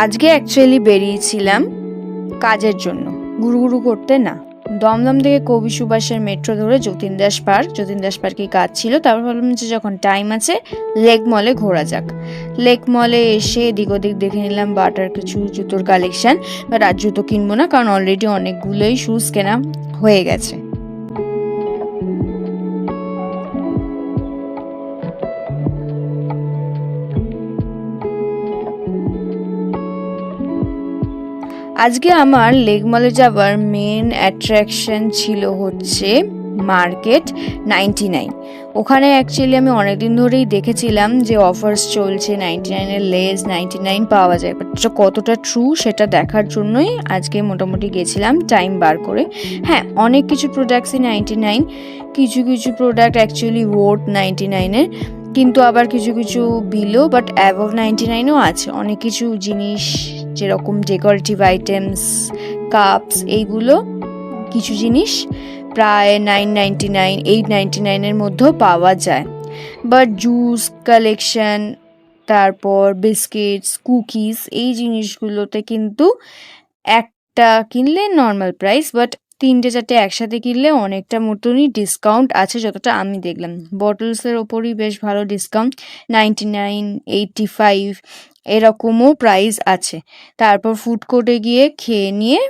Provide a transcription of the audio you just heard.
আজকে অ্যাকচুয়ালি বেরিয়েছিলাম কাজের জন্য, গুরুগুরু করতে না। দমদম থেকে কবি সুভাষের মেট্রো ধরে যতীন দাস পার্কে কাজ ছিল। তারপর ভাবলাম যে যখন টাইম আছে লেক মলে ঘোরা যাক। লেক মলে এসে এদিক ওদিক দেখে নিলাম বাটার কিছু জুতোর কালেকশন, বাট আর জুতো কিনবো না, কারণ অলরেডি অনেকগুলোই শুজ কেনা হয়ে গেছে। আজকে আমার লেক মলে যাওয়ার মেন অ্যাট্রাকশন ছিল হচ্ছে মার্কেট 99। ওখানে অ্যাকচুয়ালি আমি অনেকদিন ধরেই দেখেছিলাম যে অফার্স চলছে, 99-এর লেস 99 পাওয়া যায়, বাট কতটা ট্রু সেটা দেখার জন্যই আজকে মোটামুটি গেছিলাম টাইম বার করে। হ্যাঁ, অনেক কিছু প্রোডাক্টসই 99, কিছু কিছু প্রোডাক্ট অ্যাকচুয়ালি ওয়ার্থ 99-এর, কিন্তু আবার কিছু কিছু বিলো বাট অ্যাবভ 99ও আছে। অনেক কিছু জিনিস যেরকম ডেকোরেটিভ আইটেমস, কাপস, এইগুলো কিছু জিনিস প্রায় 999, 899-এর মধ্যেও পাওয়া যায়। বাট জুস কালেকশন, তারপর বিস্কিটস, কুকিজ, এই জিনিসগুলোতে কিন্তু একটা কিনলে নর্মাল প্রাইস, বাট 3-4 একসাথে কিনলে অনেকটা মতনই ডিসকাউন্ট আছে যতটা আমি দেখলাম। বটলসের ওপরই বেশ ভালো ডিসকাউন্ট, 99, 85 এরকমও প্রাইস আছে। তারপর ফুড কোর্টে গিয়ে খেয়ে নিয়ে